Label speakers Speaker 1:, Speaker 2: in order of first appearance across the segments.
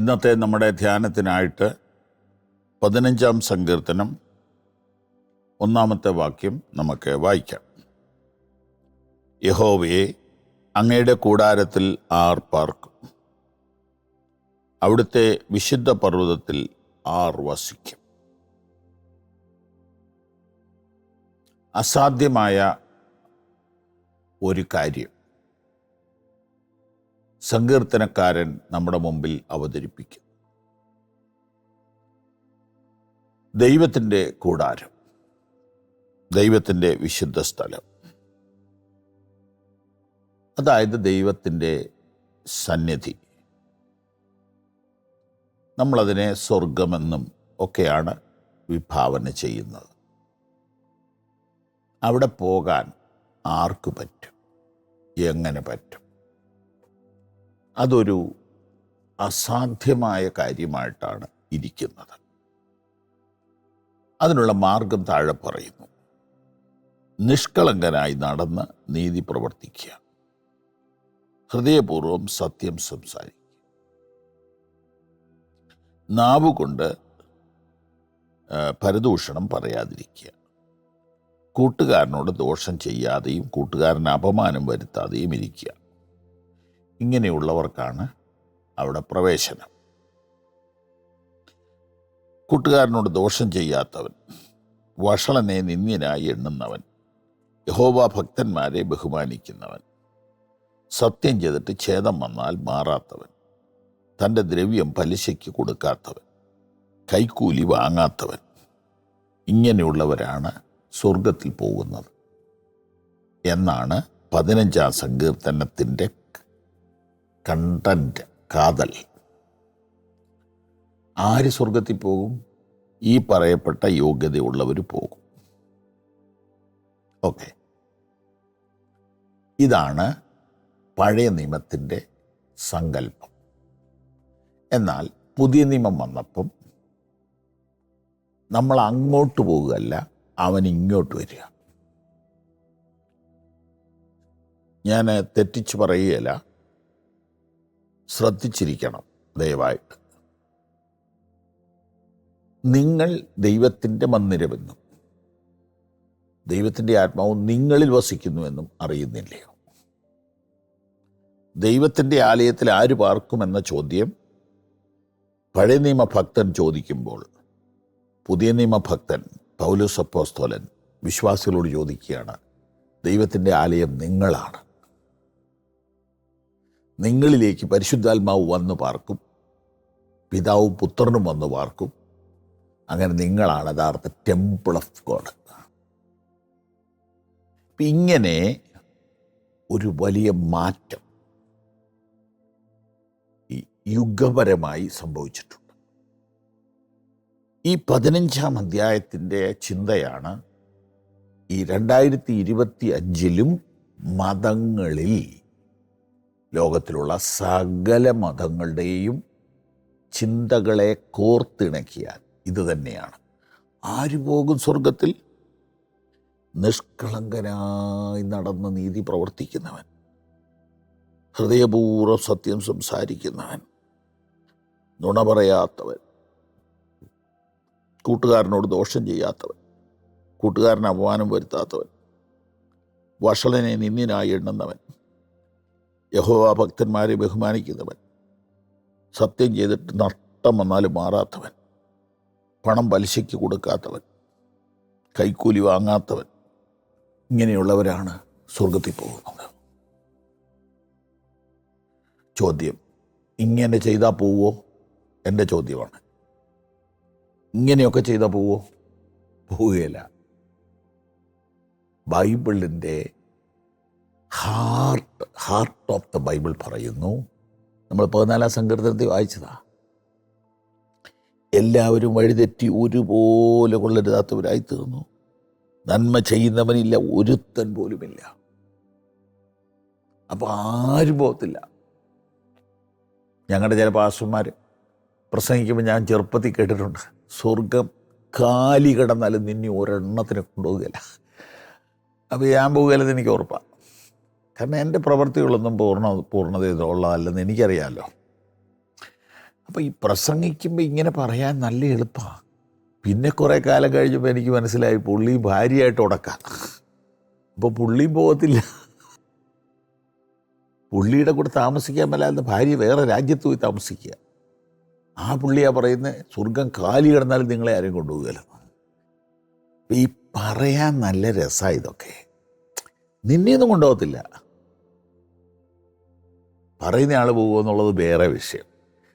Speaker 1: ഇന്നത്തെ നമ്മുടെ ധ്യാനത്തിനായിട്ട് 15-ാം സങ്കീർത്തനം 1-ാമത്തെ വാക്യം നമുക്ക് വായിക്കാം. യഹോവയെ, അങ്ങയുടെ കൂടാരത്തിൽ ആർ പാർക്കും? അവിടുത്തെ വിശുദ്ധ പർവ്വതത്തിൽ ആർ വസിക്കും? അസാധ്യമായ ഒരു കാര്യം സങ്കീർത്തനക്കാരൻ നമ്മുടെ മുമ്പിൽ അവതരിപ്പിക്കും. ദൈവത്തിൻ്റെ കൂടാരം, ദൈവത്തിൻ്റെ വിശുദ്ധ സ്ഥലം, അതായത് ദൈവത്തിൻ്റെ സന്നിധി. നമ്മളതിനെ സ്വർഗമെന്നും ഒക്കെയാണ് വിഭാവന ചെയ്യുന്നത്. അവിടെ പോകാൻ ആർക്ക് പറ്റും? എങ്ങനെ പറ്റും? അതൊരു അസാധ്യമായ കാര്യമായിട്ടാണ് ഇരിക്കുന്നത്. അതിനുള്ള മാർഗം താഴെ പറയുന്നു: നിഷ്കളങ്കനായി നടന്ന് നീതി പ്രവർത്തിക്കുക, ഹൃദയപൂർവ്വം സത്യം സംസാരിക്കുക, നാവുകൊണ്ട് പരദൂഷണം പറയാതിരിക്കുക, കൂട്ടുകാരനോട് ദോഷം ചെയ്യാതെയും കൂട്ടുകാരന് അപമാനം വരുത്താതെയും ഇരിക്കുക. ഇങ്ങനെയുള്ളവർക്കാണ് അവിടെ പ്രവേശനം. കൂട്ടുകാരനോട് ദോഷം ചെയ്യാത്തവൻ, വഷളനെ നിന്ദ്യനായി എണ്ണുന്നവൻ, യഹോവ ഭക്തന്മാരെ ബഹുമാനിക്കുന്നവൻ, സത്യം ചെയ്തിട്ട് ഛേദം വന്നാൽ മാറാത്തവൻ, തൻ്റെ ദ്രവ്യം പലിശയ്ക്ക് കൊടുക്കാത്തവൻ, കൈക്കൂലി വാങ്ങാത്തവൻ, ഇങ്ങനെയുള്ളവരാണ് സ്വർഗത്തിൽ പോകുന്നത് എന്നാണ് 15-ാം സങ്കീർത്തനത്തിൻ്റെ കണ്ടന്റ്, കാതൽ. ആര് സ്വർഗത്തിൽ പോകും? ഈ പറയപ്പെട്ട യോഗ്യതയുള്ളവർ പോകും. ഓക്കെ, ഇതാണ് പഴയ നിയമത്തിൻ്റെ സങ്കല്പം. എന്നാൽ പുതിയ നിയമം വന്നപ്പം നമ്മൾ അങ്ങോട്ട് പോകുകയല്ല, അവൻ ഇങ്ങോട്ട് വരിക. ഞാൻ തെറ്റിച്ച് പറയുകയില്ല, ശ്രദ്ധിച്ചിരിക്കണം ദയവായിട്ട്. നിങ്ങൾ ദൈവത്തിൻ്റെ മന്ദിരമെന്നും ദൈവത്തിൻ്റെ ആത്മാവ് നിങ്ങളിൽ വസിക്കുന്നുവെന്നും അറിയുന്നില്ലയോ? ദൈവത്തിൻ്റെ ആലയത്തിൽ ആര് പാർക്കുമെന്ന ചോദ്യം പഴയ നിയമഭക്തൻ ചോദിക്കുമ്പോൾ, പുതിയ നിയമഭക്തൻ പൗലോസ് അപ്പോസ്തലൻ വിശ്വാസികളോട് ചോദിക്കുകയാണ്: ദൈവത്തിൻ്റെ ആലയം നിങ്ങളാണ്. നിങ്ങളിലേക്ക് പരിശുദ്ധാത്മാവ് വന്ന് പാർക്കും, പിതാവും പുത്രനും വന്ന് പാർക്കും. അങ്ങനെ നിങ്ങളാണ് യഥാർത്ഥ ടെമ്പിൾ ഓഫ് ഗോഡ്. ഇങ്ങനെ ഒരു വലിയ മാറ്റം ഈ യുഗപരമായി സംഭവിച്ചിട്ടുണ്ട്. ഈ 15-ാം അധ്യായത്തിൻ്റെ ചിന്തയാണ് ഈ 2025-ലും മതങ്ങളിൽ, ലോകത്തിലുള്ള സകല മതങ്ങളുടെയും ചിന്തകളെ കോർത്തിണക്കിയാൽ ഇത് തന്നെയാണ്. ആര് പോകും സ്വർഗത്തിൽ? നിഷ്കളങ്കനായി നടന്ന് നീതി പ്രവർത്തിക്കുന്നവൻ, ഹൃദയപൂർവ്വം സത്യം സംസാരിക്കുന്നവൻ, നുണ പറയാത്തവൻ, കൂട്ടുകാരനോട് ദോഷം ചെയ്യാത്തവൻ, കൂട്ടുകാരന് അപമാനം വരുത്താത്തവൻ, വഷളനെ നിന്ദ്യനായി എണ്ണുന്നവൻ, യഹോവ ഭക്തന്മാരെ ബഹുമാനിക്കുന്നവൻ, സത്യം ചെയ്തിട്ട് നഷ്ടം വന്നാലും മാറാത്തവൻ, പണം പലിശയ്ക്ക് കൊടുക്കാത്തവൻ, കൈക്കൂലി വാങ്ങാത്തവൻ, ഇങ്ങനെയുള്ളവരാണ് സ്വർഗത്തിൽ പോകുന്നത്. ചോദ്യം: ഇങ്ങനെ ചെയ്താൽ പോവോ? എൻ്റെ ചോദ്യമാണ്. ഇങ്ങനെയൊക്കെ ചെയ്താൽ പോവോ? പോവുകയില്ല. ബൈബിളിൻ്റെ ഹാർട്ട് ഓഫ് ദ ബൈബിൾ പറയുന്നു, നമ്മൾ 14-ാം സങ്കീർത്തനത്തിൽ വായിച്ചതാ, എല്ലാവരും വഴിതെറ്റി ഒരുപോലെ കൊള്ളരുതാത്തവരായി തീർന്നു, നന്മ ചെയ്യുന്നവനില്ല, ഒരുത്തൻ പോലുമില്ല. അപ്പോൾ ആരും പോകത്തില്ല. ഞങ്ങളുടെ ചില പാസ്റ്റർമാർ പ്രസംഗിക്കുമ്പോൾ ഞാൻ ചെറുപ്പത്തിൽ കേട്ടിട്ടുണ്ട്, സ്വർഗം കാലി കിടന്നാലും നിന്നെ ഒരെണ്ണത്തിന് കൊണ്ടുപോകുകയില്ല. അപ്പോൾ ഞാൻ പോകുകയില്ലെന്ന് എനിക്ക് ഉറപ്പാണ്. കാരണം എൻ്റെ പ്രവൃത്തികളൊന്നും പൂർണ്ണതയുള്ളതല്ലെന്ന് എനിക്കറിയാമല്ലോ. അപ്പോൾ ഈ പ്രസംഗിക്കുമ്പോൾ ഇങ്ങനെ പറയാൻ നല്ല എളുപ്പമാണ്. പിന്നെ കുറേ കാലം കഴിഞ്ഞപ്പോൾ എനിക്ക് മനസ്സിലായി പുള്ളി ഭാര്യയായിട്ട് ഉടക്കാം. അപ്പോൾ പുള്ളിയും പോകത്തില്ല, പുള്ളിയുടെ കൂടെ താമസിക്കാൻ മേലാതെ ഭാര്യ വേറെ രാജ്യത്ത് പോയി താമസിക്കുക. ആ പുള്ളിയാ പറയുന്നത് സ്വർഗം കാലി കിടന്നാലും നിങ്ങളെ ആരും കൊണ്ടുപോകുകയല്ല. ഈ പറയാൻ നല്ല രസമാണ് ഇതൊക്കെ, നിന്നെയൊന്നും കൊണ്ടുപോകത്തില്ല. പറയുന്ന ആൾ പോകുക എന്നുള്ളത് വേറെ വിഷയം.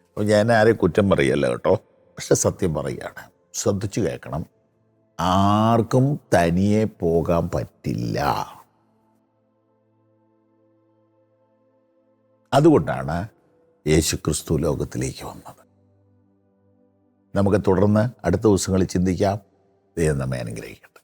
Speaker 1: അപ്പോൾ ഞാൻ ആരെയും കുറ്റം പറയല്ല കേട്ടോ, പക്ഷെ സത്യം പറയുകയാണ്, ശ്രദ്ധിച്ചു കേൾക്കണം. ആർക്കും തനിയെ പോകാൻ പറ്റില്ല. അതുകൊണ്ടാണ് യേശുക്രിസ്തു ലോകത്തിലേക്ക് വന്നത്. നമുക്ക് തുടർന്ന് അടുത്ത ദിവസങ്ങളിൽ ചിന്തിക്കാം. ദൈവം നമ്മെ അനുഗ്രഹിക്കട്ടെ.